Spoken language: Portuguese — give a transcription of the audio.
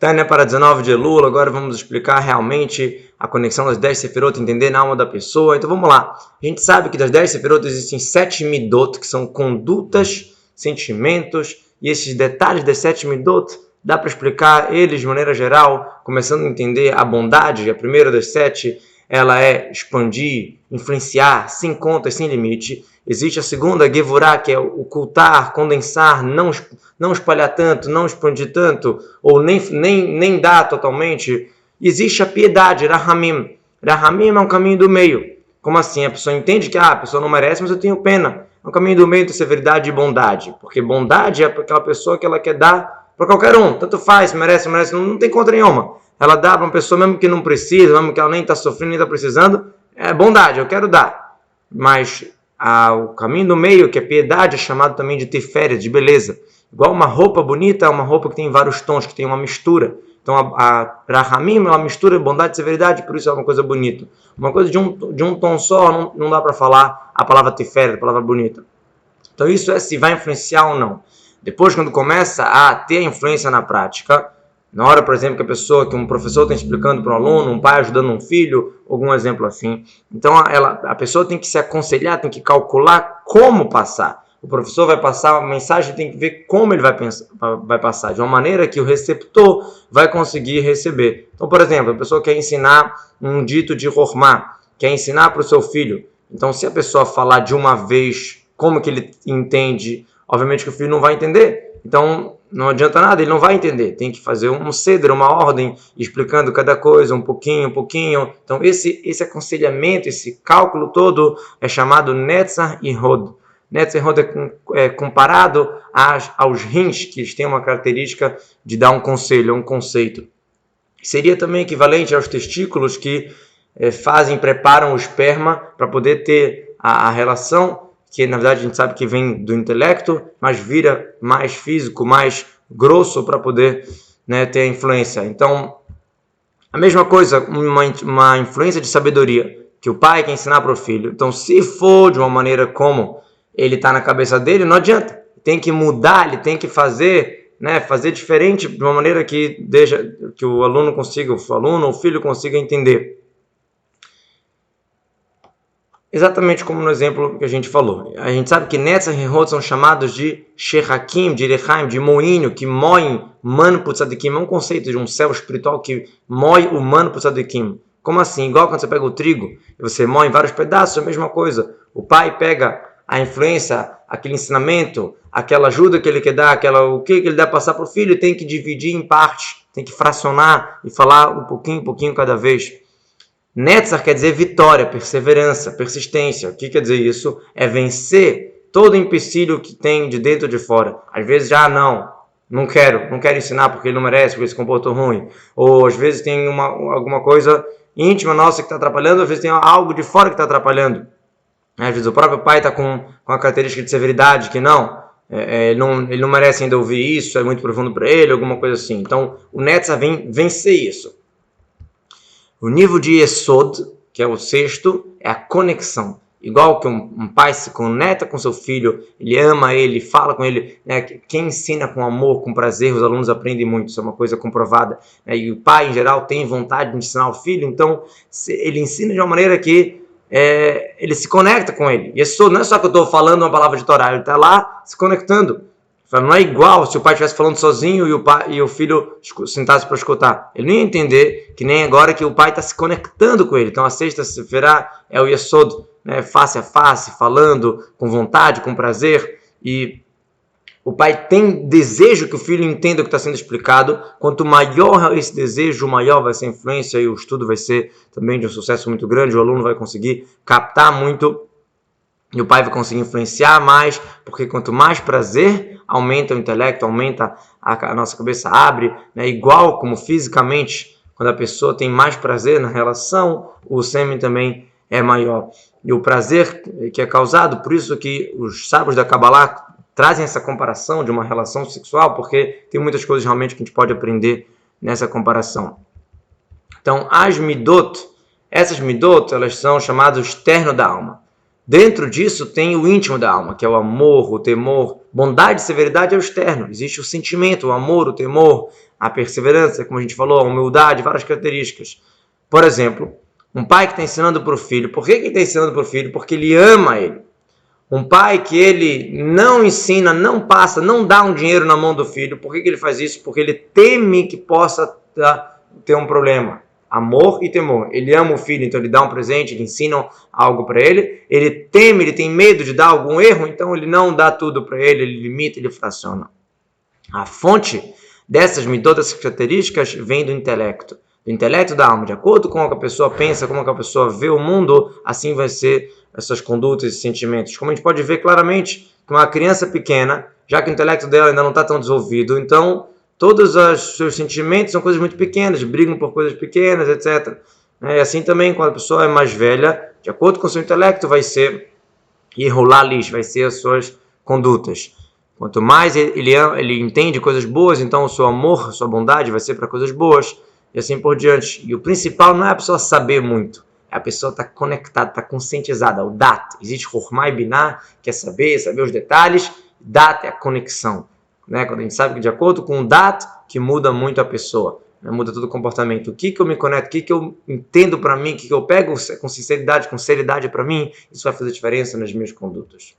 Tânia para 19 de Elul, agora vamos explicar realmente a conexão das 10 sefirot, entender na alma da pessoa. Então vamos lá. A gente sabe que das 10 sefirot existem 7 midot, que são condutas, sentimentos, e esses detalhes das 7 midot, dá para explicar eles de maneira geral, começando a entender a bondade. A primeira das 7, ela é expandir, influenciar, sem contas, sem limite. Existe a segunda, Gevurah, que é ocultar, condensar, não espalhar tanto, não expandir tanto, ou nem dar totalmente. Existe a piedade, Rahamim. Rahamim é um caminho do meio. Como assim? A pessoa entende que a pessoa não merece, mas eu tenho pena. É um caminho do meio entre severidade e bondade. Porque bondade é para aquela pessoa que ela quer dar para qualquer um. Tanto faz, merece, não tem conta nenhuma. Ela dá para uma pessoa mesmo que não precisa, mesmo que ela nem está sofrendo, nem está precisando. É bondade, eu quero dar. Mas o caminho do meio, que é piedade, é chamado também de tiferet, de beleza. Igual uma roupa bonita, é uma roupa que tem vários tons, que tem uma mistura. Então a Rahamim, ela mistura bondade e severidade, por isso é uma coisa bonita. Uma coisa de um tom só, não dá para falar a palavra tiferet, a palavra bonita. Então isso é se vai influenciar ou não. Depois, quando começa a ter influência na prática, na hora, por exemplo, que um professor está explicando para um aluno, um pai ajudando um filho, algum exemplo assim. Então, a pessoa tem que se aconselhar, tem que calcular como passar. O professor vai passar uma mensagem, tem que ver como ele vai passar, de uma maneira que o receptor vai conseguir receber. Então, por exemplo, a pessoa quer ensinar um dito de Hormá, quer ensinar para o seu filho. Então, se a pessoa falar de uma vez como que ele entende, obviamente que o filho não vai entender. Então, não adianta nada, ele não vai entender. Tem que fazer um ceder, uma ordem, explicando cada coisa, um pouquinho. Então, esse aconselhamento, esse cálculo todo é chamado Netzach e Hod. Netzach e Hod é comparado aos rins, que eles têm uma característica de dar um conselho, um conceito. Seria também equivalente aos testículos que preparam o esperma para poder ter a relação, que na verdade a gente sabe que vem do intelecto, mas vira mais físico, mais grosso para poder ter a influência. Então, a mesma coisa, uma influência de sabedoria, que o pai quer ensinar para o filho. Então, se for de uma maneira como ele está na cabeça dele, não adianta. Tem que mudar, ele tem que fazer diferente, de uma maneira que o aluno consiga, ou o filho consiga entender. Exatamente como no exemplo que a gente falou. A gente sabe que Netzach e Hod são chamados de Shechakim, de Rechaim, de moinho, que moem mano para o tzadikim. É um conceito de um céu espiritual que moe o mano para o tzadikim. Como assim? Igual quando você pega o trigo e você moe em vários pedaços, é a mesma coisa. O pai pega a influência, aquele ensinamento, aquela ajuda que ele quer dar, o que ele dá passar para o filho, tem que dividir em partes, tem que fracionar e falar um pouquinho cada vez. Netzach quer dizer vitória, perseverança, persistência. O que quer dizer isso? É vencer todo empecilho que tem de dentro e de fora. Às vezes não quero ensinar porque ele não merece, porque ele se comportou ruim. Ou às vezes tem alguma coisa íntima nossa que está atrapalhando, às vezes tem algo de fora que está atrapalhando. Às vezes o próprio pai está com a característica de severidade, que ele não merece ainda ouvir isso, é muito profundo para ele, alguma coisa assim. Então o Netzach vem vencer isso. O nível de Yesod, que é o sexto, é a conexão. Igual que um pai se conecta com seu filho, ele ama ele, fala com ele. Quem ensina com amor, com prazer, os alunos aprendem muito, isso é uma coisa comprovada. E o pai, em geral, tem vontade de ensinar o filho, então ele ensina de uma maneira que ele se conecta com ele. Yesod não é só que eu estou falando uma palavra de Torá, ele está lá se conectando. Não é igual se o pai estivesse falando sozinho e o filho sentasse para escutar. Ele não ia entender, que nem agora que o pai está se conectando com ele. Então a sexta-feira é o Yesod, face a face, falando com vontade, com prazer. E o pai tem desejo que o filho entenda o que está sendo explicado. Quanto maior esse desejo, maior vai ser a influência e o estudo vai ser também de um sucesso muito grande. O aluno vai conseguir captar muito. E o pai vai conseguir influenciar mais, porque quanto mais prazer, aumenta o intelecto, aumenta a nossa cabeça, abre, igual como fisicamente, quando a pessoa tem mais prazer na relação, o sêmen também é maior. E o prazer que é causado, por isso que os sábios da Kabbalah trazem essa comparação de uma relação sexual, porque tem muitas coisas realmente que a gente pode aprender nessa comparação. Então, as midot, essas midot, elas são chamadas o externo da alma. Dentro disso tem o íntimo da alma, que é o amor, o temor. Bondade e severidade é o externo. Existe o sentimento, o amor, o temor, a perseverança, como a gente falou, a humildade, várias características. Por exemplo, um pai que está ensinando para o filho. Por que ele está ensinando para o filho? Porque ele ama ele. Um pai que ele não ensina, não passa, não dá um dinheiro na mão do filho. Por que ele faz isso? Porque ele teme que possa ter um problema. Amor e temor. Ele ama o filho, então ele dá um presente, ele ensina algo para ele. Ele teme, ele tem medo de dar algum erro, então ele não dá tudo para ele, ele limita, ele fraciona. A fonte dessas dessas características vem do intelecto. Do intelecto da alma. De acordo com o que a pessoa pensa, como a pessoa vê o mundo, assim vai ser essas condutas e sentimentos. Como a gente pode ver claramente que uma criança pequena, já que o intelecto dela ainda não está tão desenvolvido, então todos os seus sentimentos são coisas muito pequenas, brigam por coisas pequenas, etc. E assim também, quando a pessoa é mais velha, de acordo com o seu intelecto, vai ser vai ser as suas condutas. Quanto mais ele entende coisas boas, então o seu amor, a sua bondade vai ser para coisas boas, e assim por diante. E o principal não é a pessoa saber muito, é a pessoa estar conectada, estar conscientizada, o dat. Existe Hormai Binah, que é saber os detalhes, dat é a conexão. Né? Quando a gente sabe que de acordo com o dat, que muda muito a pessoa, né? Muda todo o comportamento. O que eu me conecto, o que eu entendo para mim, o que eu pego com sinceridade, com seriedade para mim, isso vai fazer diferença nas minhas condutas.